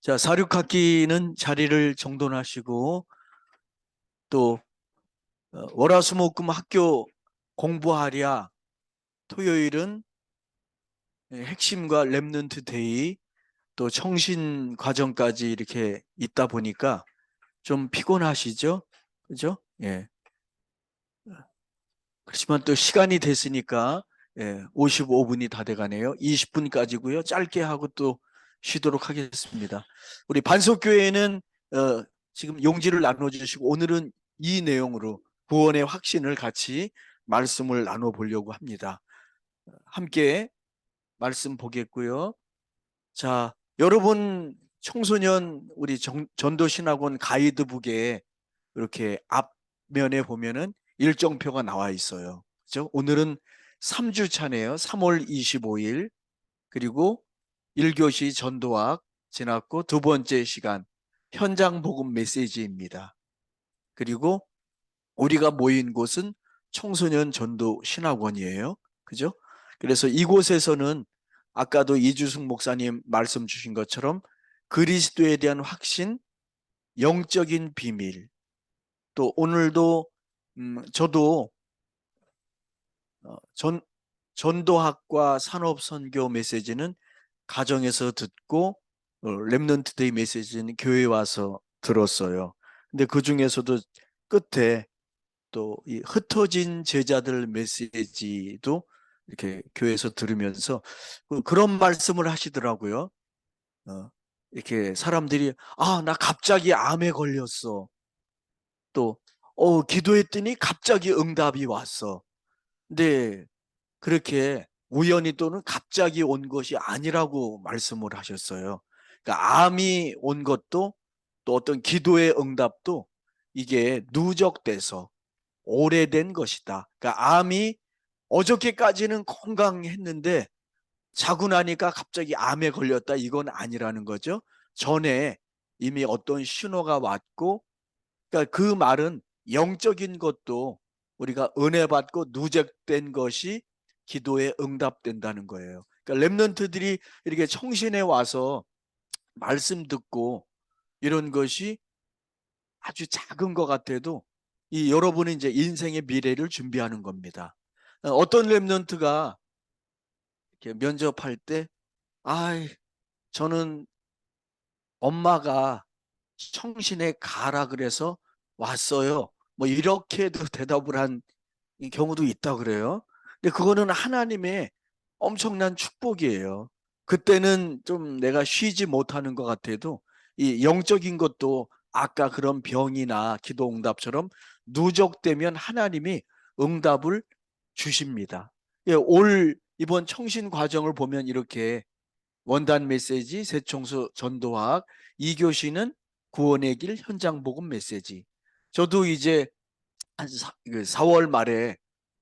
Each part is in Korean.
자, 사륙학기는 자리를 정돈하시고 또 월화수목금 학교 공부하랴. 토요일은 핵심과 랩넌트 데이 또 청신 과정까지 이렇게 있다 보니까 좀 피곤하시죠? 그죠? 예. 그렇지만 또 시간이 됐으니까 55분이 다 돼가네요. 20분까지고요. 짧게 하고 또 쉬도록 하겠습니다. 우리 반석교회는 지금 용지를 나눠주시고 오늘은 이 내용으로 구원의 확신을 같이 말씀을 나눠보려고 합니다. 함께 말씀 보겠고요. 자, 여러분 청소년 우리 전도신학원 가이드북에 이렇게 앞면에 보면은 일정표가 나와 있어요. 그죠? 오늘은 3주 차네요. 3월 25일. 그리고 1교시 전도학 지났고 두 번째 시간 현장 복음 메시지입니다. 그리고 우리가 모인 곳은 청소년 전도 신학원이에요. 그죠? 그래서 이곳에서는 아까도 이주승 목사님 말씀 주신 것처럼 그리스도에 대한 확신, 영적인 비밀, 또 오늘도 저도 어, 전 전도학과 산업선교 메시지는 가정에서 듣고 렘넌트 데이 메시지는 교회에 와서 들었어요. 근데 그 중에서도 끝에 또 이 흩어진 제자들 메시지도 이렇게 교회에서 들으면서 그런 말씀을 하시더라고요. 이렇게 사람들이 나 갑자기 암에 걸렸어. 또 기도했더니 갑자기 응답이 왔어. 근데 그렇게 우연히 또는 갑자기 온 것이 아니라고 말씀을 하셨어요. 그러니까 암이 온 것도 또 어떤 기도의 응답도 이게 누적돼서 오래된 것이다. 그러니까 암이 어저께까지는 건강했는데 자고 나니까 갑자기 암에 걸렸다. 이건 아니라는 거죠. 전에 이미 어떤 신호가 왔고, 그러니까 그 말은 영적인 것도 우리가 은혜 받고 누적된 것이 기도에 응답된다는 거예요. 그러니까 렘넌트들이 이렇게 청신에 와서 말씀 듣고 이런 것이 아주 작은 것 같아도 이 여러분이 이제 인생의 미래를 준비하는 겁니다. 어떤 렘넌트가 이렇게 면접할 때, 아, 저는 엄마가 청신에 가라 그래서 왔어요. 뭐 이렇게도 대답을 한 경우도 있다 그래요. 근데 그거는 하나님의 엄청난 축복이에요. 그때는 좀 내가 쉬지 못하는 것 같아도 이 영적인 것도 아까 그런 병이나 기도 응답처럼 누적되면 하나님이 응답을 주십니다. 올 이번 청신 과정을 보면 이렇게 원단 메시지, 새청소 전도학, 2교시는 구원의 길 현장 복음 메시지. 저도 이제 한 4월 말에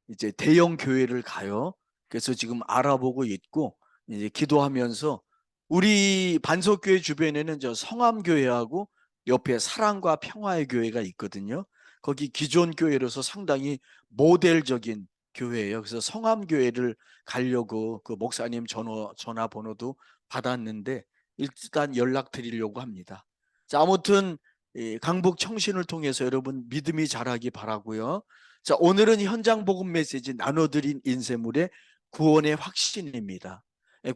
이제 대형 교회를 가요. 그래서 지금 알아보고 있고 이제 기도하면서 우리 반석교회 주변에는 저 성암교회하고 옆에 사랑과 평화의 교회가 있거든요. 거기 기존 교회로서 상당히 모델적인 교회예요. 그래서 성암교회를 가려고 그 목사님 전화번호도 받았는데 일단 연락드리려고 합니다. 자, 아무튼 강북 청신을 통해서 여러분 믿음이 자라기 바라고요. 자, 오늘은 현장 복음 메시지 나눠드린 인쇄물의 구원의 확신입니다.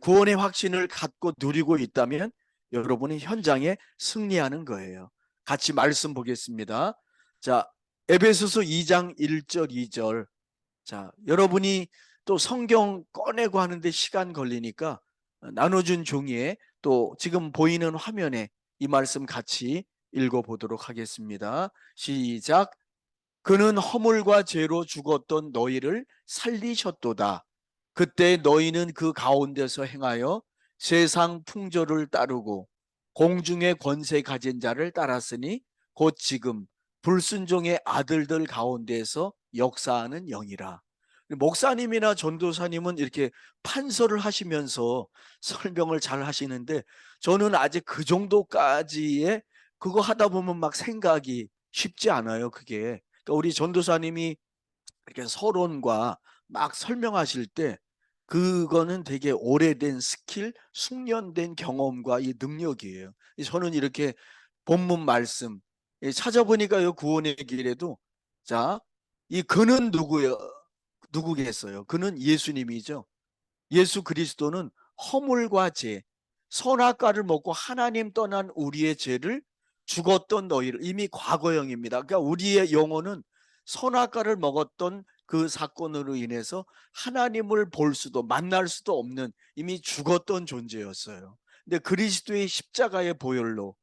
구원의 확신을 갖고 누리고 있다면 여러분이 현장에 승리하는 거예요. 같이 말씀 보겠습니다. 자, 에베소서 2장 1절 2절. 자, 여러분이 또 성경 꺼내고 하는데 시간 걸리니까 나눠준 종이에 또 지금 보이는 화면에 이 말씀 같이 읽어보도록 하겠습니다. 시작. 그는 허물과 죄로 죽었던 너희를 살리셨도다. 그때 너희는 그 가운데서 행하여 세상 풍조를 따르고 공중의 권세 가진 자를 따랐으니 곧 지금 불순종의 아들들 가운데서 역사하는 영이라. 목사님이나 전도사님은 이렇게 판서를 하시면서 설명을 잘 하시는데 저는 아직 그 정도까지의 그거 하다 보면 막 생각이 쉽지 않아요. 그게. 그러니까 우리 전도사님이 이렇게 서론과 막 설명하실 때 그거는 되게 오래된 스킬, 숙련된 경험과 이 능력이에요. 저는 이렇게 본문 말씀 찾아보니까요, 구원의 길에도, 자, 이 그는 누구요? 누구겠어요? 그는 예수님이죠. 예수 그리스도는 허물과 죄, 선악과를 먹고 하나님 떠난 우리의 죄를 죽었던 너희를, 이미 과거형입니다. 그러니까 우리의 영혼은 선악과를 먹었던 그 사건으로 인해서 하나님을 볼 수도 만날 수도 없는 이미 죽었던 존재였어요. 근데 그리스도의 십자가의 보혈로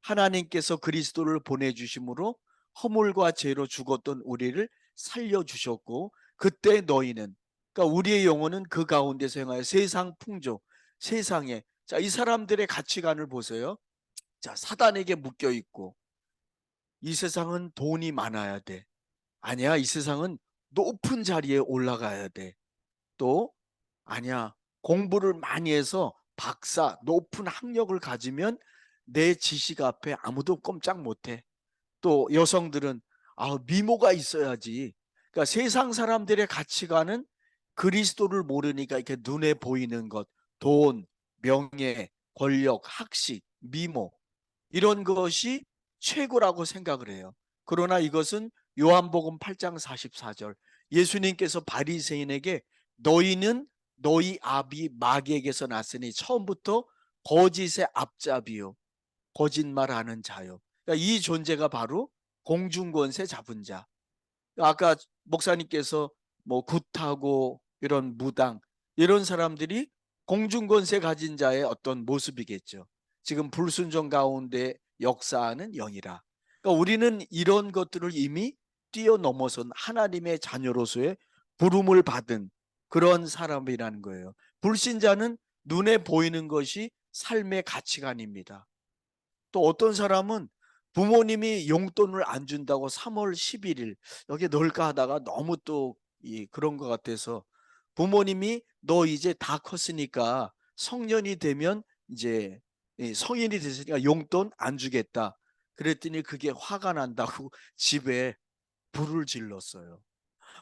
하나님께서 그리스도를 보내주심으로 허물과 죄로 죽었던 우리를 살려주셨고, 그때 너희는, 그러니까 우리의 영혼은 그 가운데서 행하여 세상 풍조, 세상에, 자, 이 사람들의 가치관을 보세요. 자, 사단에게 묶여 있고, 이 세상은 돈이 많아야 돼. 아니야, 이 세상은 높은 자리에 올라가야 돼. 또 아니야, 공부를 많이 해서 박사, 높은 학력을 가지면 내 지식 앞에 아무도 꼼짝 못해. 또 여성들은 미모가 있어야지. 그러니까 세상 사람들의 가치관은 그리스도를 모르니까 이렇게 눈에 보이는 것, 돈, 명예, 권력, 학식, 미모, 이런 것이 최고라고 생각을 해요. 그러나 이것은 요한복음 8장 44절, 예수님께서 바리새인에게 너희는 너희 아비 마귀에게서 났으니 처음부터 거짓의 앞잡이요, 거짓말하는 자요. 그러니까 이 존재가 바로 공중권세 잡은 자. 아까 목사님께서 뭐 굿하고 이런 무당, 이런 사람들이 공중권세 가진 자의 어떤 모습이겠죠. 지금 불순종 가운데 역사하는 영이라. 그러니까 우리는 이런 것들을 이미 뛰어넘어선 하나님의 자녀로서의 부름을 받은 그런 사람이라는 거예요. 불신자는 눈에 보이는 것이 삶의 가치관입니다. 또 어떤 사람은 부모님이 용돈을 안 준다고 3월 11일 여기 넣을까 하다가 너무 또 그런 것 같아서, 부모님이 너 이제 다 컸으니까 성년이 되면 이제 성인이 됐으니까 용돈 안 주겠다. 그랬더니 그게 화가 난다고 집에 불을 질렀어요.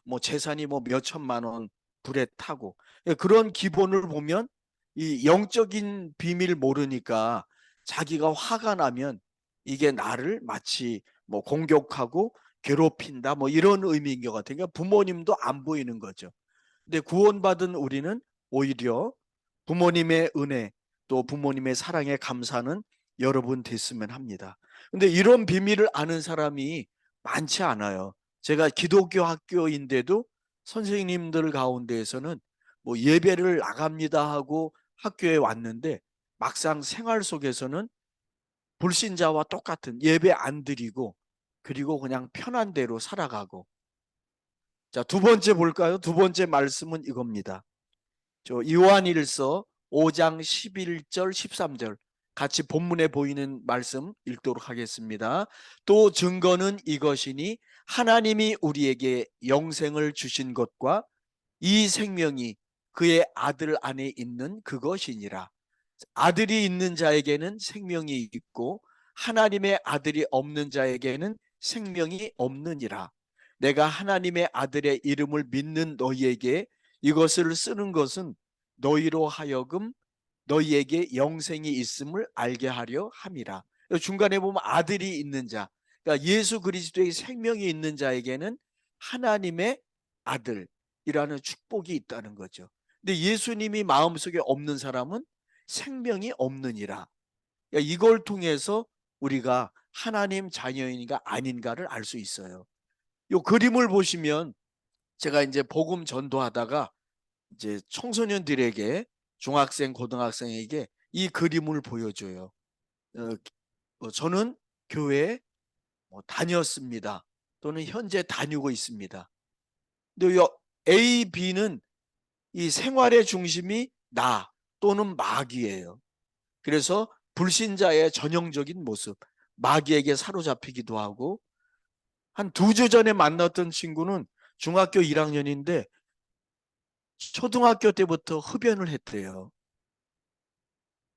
뭐 재산이 뭐 몇 천만 원 불에 타고. 그런 기본을 보면 이 영적인 비밀 모르니까 자기가 화가 나면 이게 나를 마치 뭐 공격하고 괴롭힌다 뭐 이런 의미인 것 같아요. 그러니까 부모님도 안 보이는 거죠. 근데 구원받은 우리는 오히려 부모님의 은혜, 또 부모님의 사랑에 감사하는 여러분 됐으면 합니다. 근데 이런 비밀을 아는 사람이 많지 않아요. 제가 기독교 학교인데도 선생님들 가운데에서는 뭐 예배를 나갑니다 하고 학교에 왔는데 막상 생활 속에서는 불신자와 똑같은 예배 안 드리고, 그리고 그냥 편한 대로 살아가고. 자, 두 번째 볼까요? 두 번째 말씀은 이겁니다. 저 요한일서 5장 11절 13절 같이 본문에 보이는 말씀 읽도록 하겠습니다. 또 증거는 이것이니 하나님이 우리에게 영생을 주신 것과 이 생명이 그의 아들 안에 있는 그것이니라. 아들이 있는 자에게는 생명이 있고 하나님의 아들이 없는 자에게는 생명이 없느니라. 내가 하나님의 아들의 이름을 믿는 너희에게 이것을 쓰는 것은 너희로 하여금 너희에게 영생이 있음을 알게 하려 함이라. 중간에 보면 아들이 있는 자, 그러니까 예수 그리스도의 생명이 있는 자에게는 하나님의 아들이라는 축복이 있다는 거죠. 근데 예수님이 마음속에 없는 사람은 생명이 없느니라. 그러니까 이걸 통해서 우리가 하나님 자녀인가 아닌가를 알 수 있어요. 이 그림을 보시면, 제가 이제 복음 전도하다가 이제 청소년들에게, 중학생, 고등학생에게 이 그림을 보여줘요. 저는 교회에 다녔습니다. 또는 현재 다니고 있습니다. 근데 A, B는 이 생활의 중심이 나 또는 마귀예요. 그래서 불신자의 전형적인 모습, 마귀에게 사로잡히기도 하고. 한 2주 전에 만났던 친구는 중학교 1학년인데 초등학교 때부터 흡연을 했대요.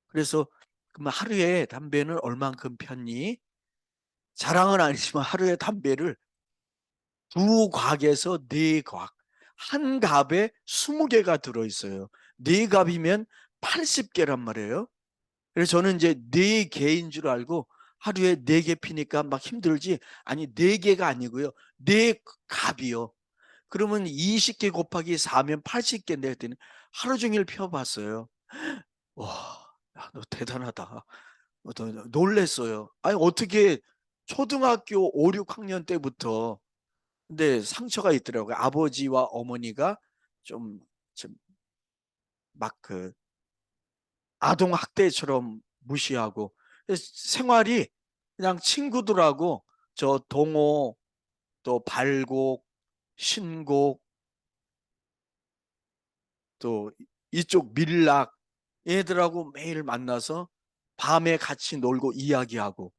그래서 그럼 하루에 담배는 얼만큼 폈니? 자랑은 아니지만 하루에 담배를 2곽에서 4곽, 한 갑에 20개가 들어있어요. 네 갑이면 80개란 말이에요. 그래서 저는 이제 네 개인 줄 알고 하루에 4개 피니까 막 힘들지. 아니, 4개가 아니고요. 네 갑이요. 그러면 20개 곱하기 4면 80개인데 그랬더니 하루 종일 펴봤어요. 와, 야, 너 대단하다. 놀랬어요. 아니, 어떻게 초등학교 5, 6학년 때부터. 근데 상처가 있더라고요. 아버지와 어머니가 좀, 막 아동 학대처럼 무시하고 생활이 그냥 친구들하고 저 동호, 또 발곡, 신곡, 또 이쪽 밀락 얘들하고 매일 만나서 밤에 같이 놀고 이야기하고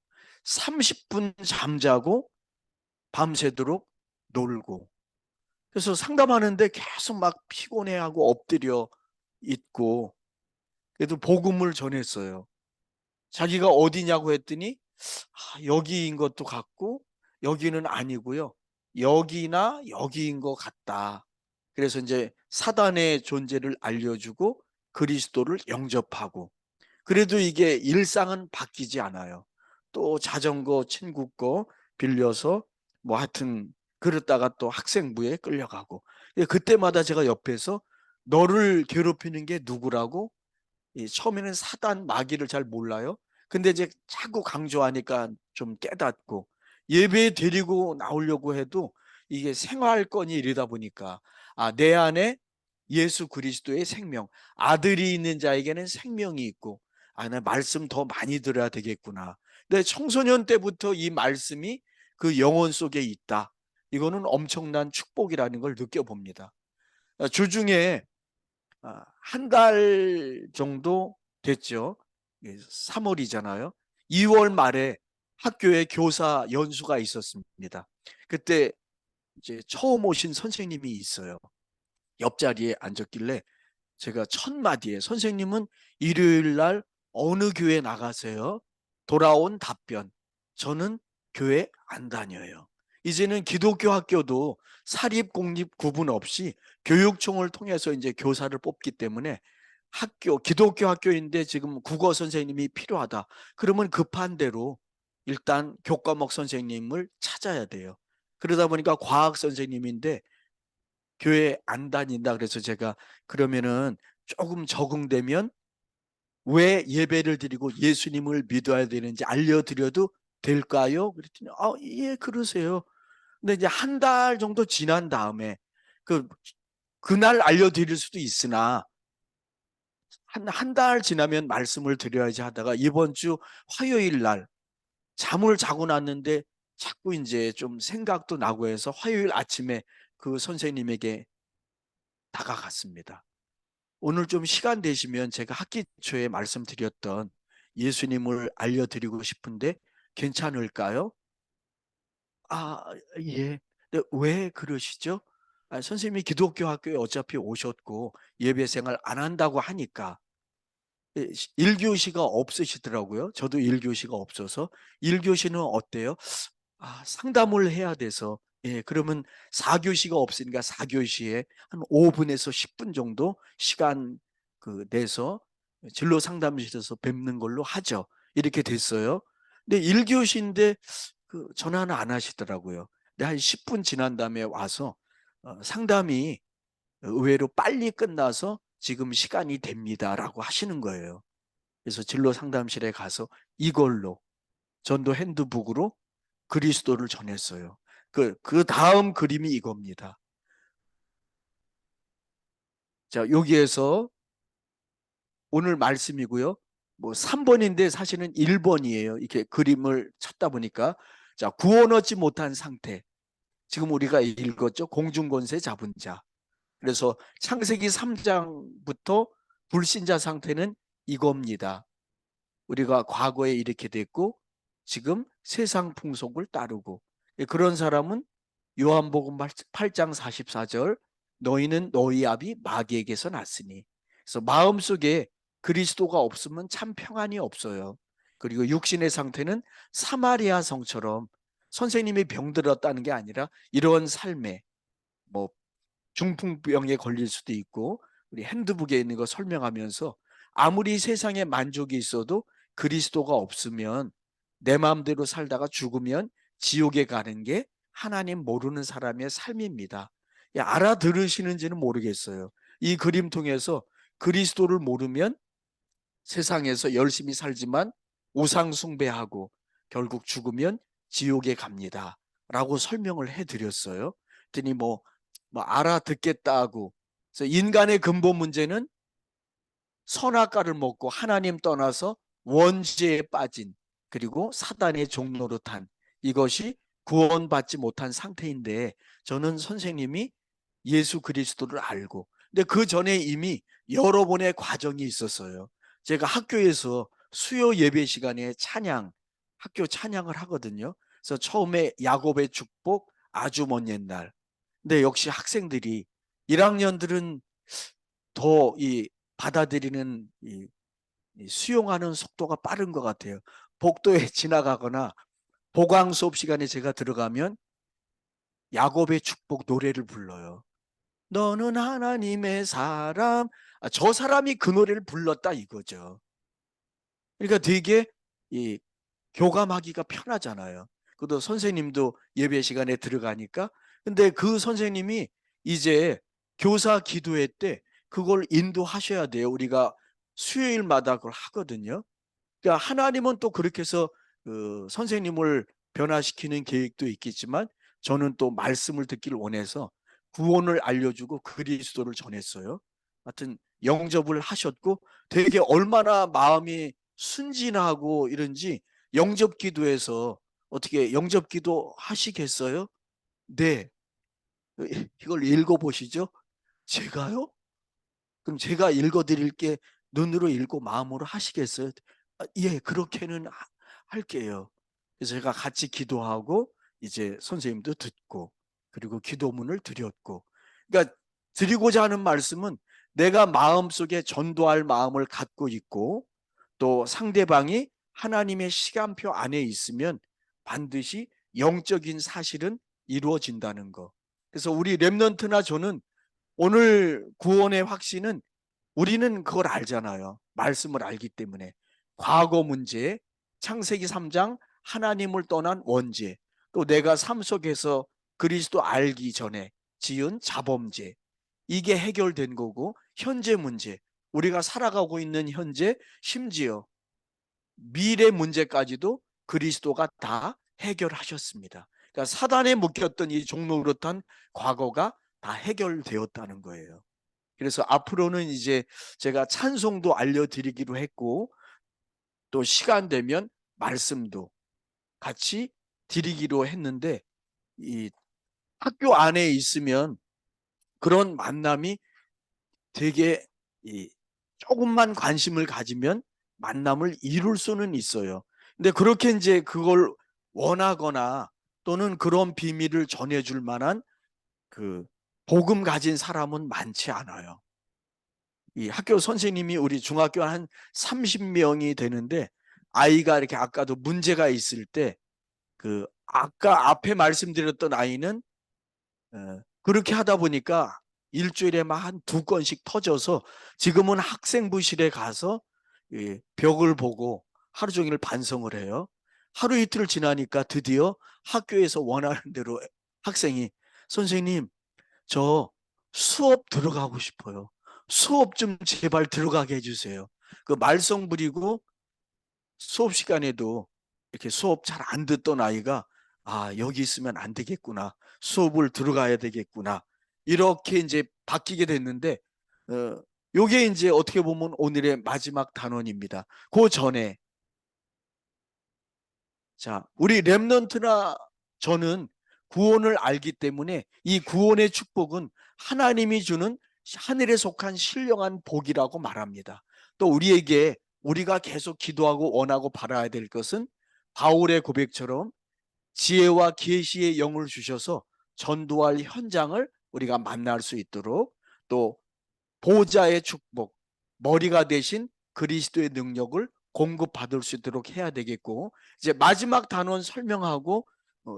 30분 잠자고 밤새도록 놀고. 그래서 상담하는데 계속 막 피곤해하고 엎드려 있고. 그래도 복음을 전했어요. 자기가 어디냐고 했더니 여기인 것도 같고 여기는 아니고요. 여기나 여기인 것 같다. 그래서 이제 사단의 존재를 알려주고 그리스도를 영접하고. 그래도 이게 일상은 바뀌지 않아요. 또 자전거 친구 거 빌려서 뭐 하여튼 그러다가 또 학생부에 끌려가고. 그때마다 제가 옆에서 너를 괴롭히는 게 누구라고? 처음에는 사단 마귀를 잘 몰라요. 근데 이제 자꾸 강조하니까 좀 깨닫고 예배에 데리고 나오려고 해도 이게 생활권이 이러다 보니까 내 안에 예수 그리스도의 생명, 아들이 있는 자에게는 생명이 있고 나 말씀 더 많이 들어야 되겠구나. 근데 청소년 때부터 이 말씀이 그 영혼 속에 있다. 이거는 엄청난 축복이라는 걸 느껴봅니다. 주중에 한 달 정도 됐죠. 3월이잖아요. 2월 말에 학교에 교사 연수가 있었습니다. 그때 이제 처음 오신 선생님이 있어요. 옆자리에 앉았길래 제가 첫 마디에 선생님은 일요일 날 어느 교회 나가세요? 돌아온 답변. 저는 교회 안 다녀요. 이제는 기독교 학교도 사립 공립 구분 없이 교육청을 통해서 이제 교사를 뽑기 때문에 기독교 학교인데 지금 국어 선생님이 필요하다. 그러면 급한 대로 일단 교과목 선생님을 찾아야 돼요. 그러다 보니까 과학 선생님인데 교회 안 다닌다. 그래서 제가 그러면은 조금 적응되면 왜 예배를 드리고 예수님을 믿어야 되는지 알려드려도 될까요? 그랬더니 예, 그러세요. 근데 이제 한 달 정도 지난 다음에 그날 알려드릴 수도 있으나 한 달 지나면 말씀을 드려야지 하다가 이번 주 화요일 날 잠을 자고 났는데 자꾸 이제 좀 생각도 나고 해서 화요일 아침에 그 선생님에게 다가갔습니다. 오늘 좀 시간 되시면 제가 학기 초에 말씀드렸던 예수님을 알려드리고 싶은데 괜찮을까요? 아, 예. 근데 왜 그러시죠? 선생님이 기독교 학교에 어차피 오셨고 예배 생활 안 한다고 하니까 1교시가 없으시더라고요. 저도 1교시가 없어서. 1교시는 어때요? 상담을 해야 돼서. 예, 그러면 4교시가 없으니까 4교시에 한 5분에서 10분 정도 시간 내서 진로 상담실에서 뵙는 걸로 하죠. 이렇게 됐어요. 근데 1교시인데 전화는 안 하시더라고요. 근데 한 10분 지난 다음에 와서 상담이 의외로 빨리 끝나서 지금 시간이 됩니다라고 하시는 거예요. 그래서 진로 상담실에 가서 이걸로 전도 핸드북으로 그리스도를 전했어요. 그 다음 그림이 이겁니다. 자, 여기에서 오늘 말씀이고요. 뭐 3번인데 사실은 1번이에요. 이렇게 그림을 찾다 보니까. 자, 구원 얻지 못한 상태. 지금 우리가 읽었죠. 공중권세 잡은 자. 그래서 창세기 3장부터 불신자 상태는 이겁니다. 우리가 과거에 이렇게 됐고 지금 세상 풍속을 따르고. 그런 사람은 요한복음 8장 44절 너희는 너희 아비 마귀에게서 났으니. 그래서 마음속에 그리스도가 없으면 참 평안이 없어요. 그리고 육신의 상태는 사마리아 성처럼 선생님이 병들었다는 게 아니라 이런 삶에 뭐 중풍병에 걸릴 수도 있고 우리 핸드북에 있는 거 설명하면서 아무리 세상에 만족이 있어도 그리스도가 없으면 내 마음대로 살다가 죽으면 지옥에 가는 게 하나님 모르는 사람의 삶입니다. 알아들으시는지는 모르겠어요. 이 그림 통해서 그리스도를 모르면 세상에서 열심히 살지만 우상 숭배하고 결국 죽으면 지옥에 갑니다 라고 설명을 해드렸어요. 그랬더니 뭐 알아듣겠다 하고. 그래서 인간의 근본 문제는 선악과를 먹고 하나님 떠나서 원죄에 빠진, 그리고 사단의 종로로 탄, 이것이 구원받지 못한 상태인데, 저는 선생님이 예수 그리스도를 알고, 근데 그 전에 이미 여러 번의 과정이 있었어요. 제가 학교에서 수요 예배 시간에 학교 찬양을 하거든요. 그래서 처음에 야곱의 축복, 아주 먼 옛날. 근데 역시 학생들이 1학년들은 더 받아들이는 수용하는 속도가 빠른 것 같아요. 복도에 지나가거나 보강 수업 시간에 제가 들어가면 야곱의 축복 노래를 불러요. 너는 하나님의 사람. 저 사람이 그 노래를 불렀다 이거죠. 그러니까 되게 교감하기가 편하잖아요. 그것도 선생님도 예배 시간에 들어가니까. 근데 그 선생님이 이제 교사 기도회 때 그걸 인도하셔야 돼요. 우리가 수요일마다 그걸 하거든요. 그러니까 하나님은 또 그렇게 해서 선생님을 변화시키는 계획도 있겠지만, 저는 또 말씀을 듣기를 원해서 구원을 알려주고 그리스도를 전했어요. 하여튼 영접을 하셨고 되게 얼마나 마음이 순진하고 이런지, 영접 기도에서 어떻게 영접 기도 하시겠어요? 네. 이걸 읽어보시죠. 제가요? 그럼 제가 읽어드릴게. 눈으로 읽고 마음으로 하시겠어요? 예, 그렇게는 할게요. 그래서 제가 같이 기도하고 이제 선생님도 듣고 그리고 기도문을 드렸고. 그러니까 드리고자 하는 말씀은 내가 마음속에 전도할 마음을 갖고 있고 또 상대방이 하나님의 시간표 안에 있으면 반드시 영적인 사실은 이루어진다는 거. 그래서 우리 렘넌트나 저는 오늘 구원의 확신은, 우리는 그걸 알잖아요. 말씀을 알기 때문에. 과거 문제, 창세기 3장 하나님을 떠난 원죄, 또 내가 삶 속에서 그리스도 알기 전에 지은 자범죄, 이게 해결된 거고, 현재 문제, 우리가 살아가고 있는 현재, 심지어 미래 문제까지도 그리스도가 다 해결하셨습니다. 그러니까 사단에 묶였던 이 종로 노릇한 과거가 다 해결되었다는 거예요. 그래서 앞으로는 이제 제가 찬송도 알려드리기로 했고, 또 시간 되면 말씀도 같이 드리기로 했는데, 이 학교 안에 있으면 그런 만남이 되게 조금만 관심을 가지면 만남을 이룰 수는 있어요. 근데 그렇게 이제 그걸 원하거나 또는 그런 비밀을 전해줄 만한 그 복음 가진 사람은 많지 않아요. 이 학교 선생님이 우리 중학교 한 30명이 되는데, 아이가 이렇게 아까도 문제가 있을 때 아까 앞에 말씀드렸던 아이는 그렇게 하다 보니까 일주일에 막 한 2건씩 터져서 지금은 학생부실에 가서 벽을 보고 하루 종일 반성을 해요. 하루 이틀 지나니까 드디어 학교에서 원하는 대로 학생이, 선생님 저 수업 들어가고 싶어요. 수업 좀 제발 들어가게 해주세요. 그 말썽 부리고 수업 시간에도 이렇게 수업 잘 안 듣던 아이가, 여기 있으면 안 되겠구나, 수업을 들어가야 되겠구나, 이렇게 이제 바뀌게 됐는데, 요게 이제 어떻게 보면 오늘의 마지막 단원입니다. 그 전에, 자, 우리 렘넌트나 저는 구원을 알기 때문에 이 구원의 축복은 하나님이 주는 하늘에 속한 신령한 복이라고 말합니다. 또 우리에게, 우리가 계속 기도하고 원하고 바라야 될 것은 바울의 고백처럼 지혜와 계시의 영을 주셔서 전도할 현장을 우리가 만날 수 있도록, 또 보좌의 축복, 머리가 되신 그리스도의 능력을 공급받을 수 있도록 해야 되겠고, 이제 마지막 단원 설명하고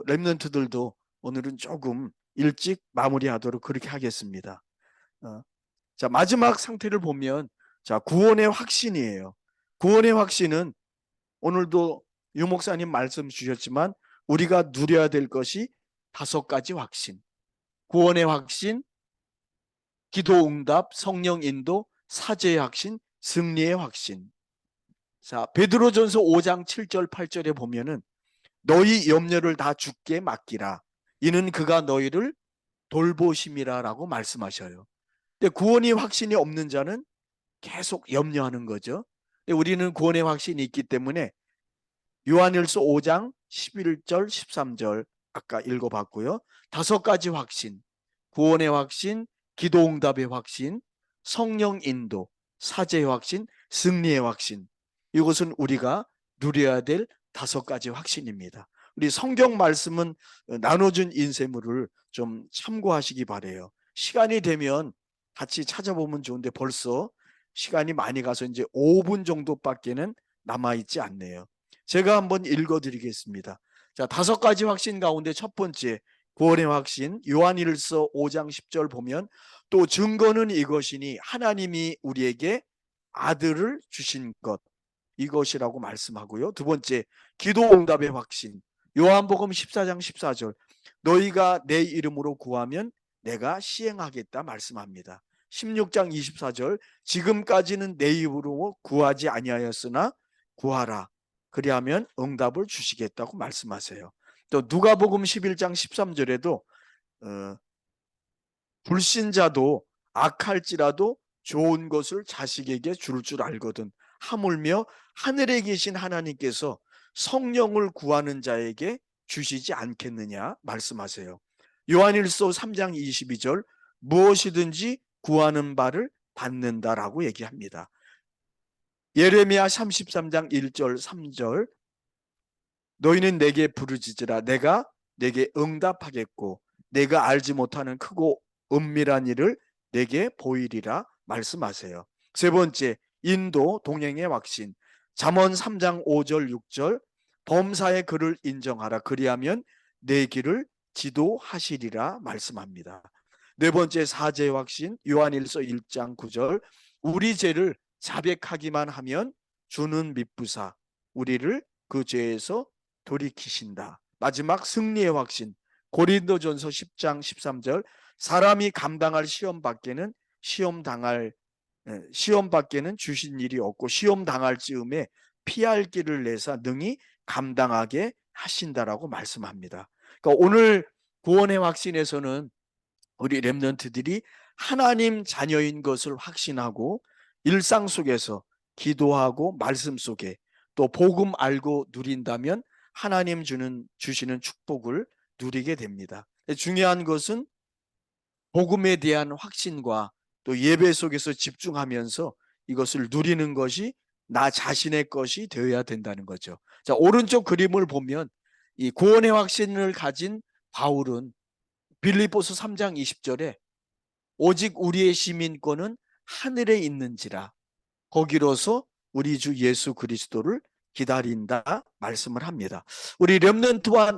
렘넌트들도 오늘은 조금 일찍 마무리하도록 그렇게 하겠습니다. 자, 마지막 상태를 보면, 자, 구원의 확신이에요. 구원의 확신은 오늘도 유 목사님 말씀 주셨지만 우리가 누려야 될 것이 5가지 확신. 구원의 확신, 기도 응답, 성령 인도, 사죄의 확신, 승리의 확신. 자, 베드로전서 5장 7절 8절에 보면은 너희 염려를 다 주께 맡기라. 이는 그가 너희를 돌보심이라라고 말씀하셔요. 근데 구원의 확신이 없는 자는 계속 염려하는 거죠. 근데 우리는 구원의 확신이 있기 때문에 요한일서 5장 11절 13절 아까 읽어봤고요. 5가지 확신, 구원의 확신, 기도응답의 확신, 성령 인도, 사죄의 확신, 승리의 확신. 이것은 우리가 누려야 될 5가지 확신입니다. 우리 성경 말씀은 나눠준 인쇄물을 좀 참고하시기 바래요. 시간이 되면 같이 찾아보면 좋은데 벌써 시간이 많이 가서 이제 5분 정도밖에는 남아있지 않네요. 제가 한번 읽어드리겠습니다. 자, 5가지 확신 가운데 첫 번째, 구원의 확신, 요한일서 5장 10절 보면 또 증거는 이것이니 하나님이 우리에게 아들을 주신 것, 이것이라고 말씀하고요. 두 번째, 기도 응답의 확신, 요한복음 14장 14절 너희가 내 이름으로 구하면 내가 시행하겠다 말씀합니다. 16장 24절 지금까지는 내 입으로 구하지 아니하였으나 구하라 그리하면 응답을 주시겠다고 말씀하세요. 또 누가복음 11장 13절에도 불신자도 악할지라도 좋은 것을 자식에게 줄 알거든 하물며 하늘에 계신 하나님께서 성령을 구하는 자에게 주시지 않겠느냐 말씀하세요. 요한일서 3장 22절 무엇이든지 구하는 바를 받는다라고 얘기합니다. 예레미야 33장 1절 3절 너희는 내게 부르짖으라 내가 내게 응답하겠고 내가 알지 못하는 크고 은밀한 일을 내게 보이리라 말씀하세요. 세 번째, 인도 동행의 확신. 잠언 3장 5절 6절 범사의 그를 인정하라 그리하면 내 길을 지도하시리라 말씀합니다. 네 번째, 사죄의 확신. 요한일서 1장 9절 우리 죄를 자백하기만 하면 주는 미쁘사 우리를 그 죄에서 돌이키신다. 마지막 승리의 확신. 고린도전서 10장 13절 사람이 감당할 시험 밖에는 주신 일이 없고 시험 당할 즈음에 피할 길을 내사 능히 감당하게 하신다라고 말씀합니다. 그러니까 오늘 구원의 확신에서는 우리 렘넌트들이 하나님 자녀인 것을 확신하고 일상 속에서 기도하고 말씀 속에 또 복음 알고 누린다면 하나님 주시는 축복을 누리게 됩니다. 중요한 것은 복음에 대한 확신과 또 예배 속에서 집중하면서 이것을 누리는 것이 나 자신의 것이 되어야 된다는 거죠. 자, 오른쪽 그림을 보면 이 구원의 확신을 가진 바울은 빌립보서 3장 20절에 오직 우리의 시민권은 하늘에 있는지라 거기로서 우리 주 예수 그리스도를 기다린다 말씀을 합니다. 우리 렘넌트와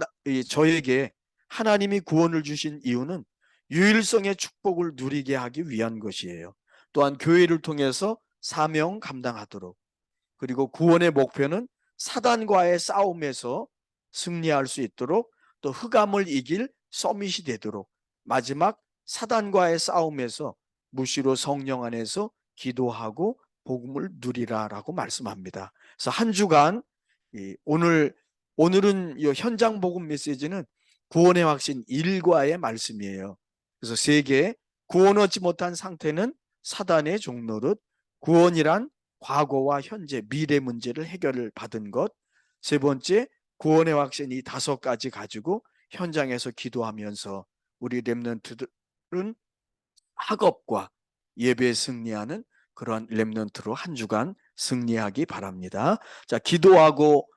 저에게 하나님이 구원을 주신 이유는 유일성의 축복을 누리게 하기 위한 것이에요. 또한 교회를 통해서 사명 감당하도록 그리고 구원의 목표는 사단과의 싸움에서 승리할 수 있도록 또 흑암을 이길 서밋이 되도록 마지막 사단과의 싸움에서 무시로 성령 안에서 기도하고 복음을 누리라라고 말씀합니다. 그래서 한 주간 오늘은 이 현장 복음 메시지는 구원의 확신 1과의 말씀이에요. 그래서 3개 구원 얻지 못한 상태는 사단의 종노릇 구원이란 과거와 현재 미래 문제를 해결을 받은 것. 세 번째 구원의 확신이 5가지 가지고 현장에서 기도하면서 우리 렘넌트들은 학업과 예배에 승리하는 그러한 렘넌트로 한 주간 승리하기 바랍니다. 자, 기도하고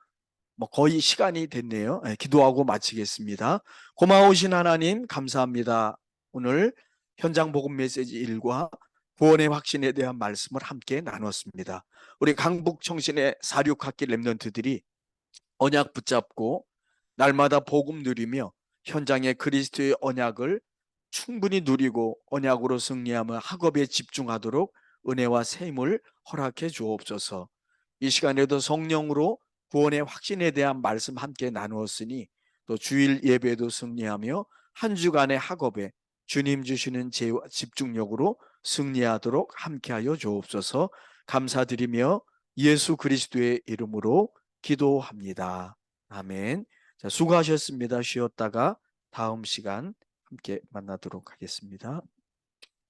거의 시간이 됐네요. 기도하고 마치겠습니다. 고마우신 하나님 감사합니다. 오늘 현장 복음 메시지 1과 구원의 확신에 대한 말씀을 함께 나눴습니다. 우리 강북 청신의 4,6학기 렘넌트들이 언약 붙잡고 날마다 복음 누리며 현장의 그리스도의 언약을 충분히 누리고 언약으로 승리하며 학업에 집중하도록 은혜와 셈을 허락해 주옵소서. 이 시간에도 성령으로 구원의 확신에 대한 말씀 함께 나누었으니 또 주일 예배도 승리하며 한 주간의 학업에 주님 주시는 집중력으로 승리하도록 함께하여 주옵소서. 감사드리며 예수 그리스도의 이름으로 기도합니다. 아멘. 자, 수고하셨습니다. 쉬었다가 다음 시간 함께 만나도록 하겠습니다.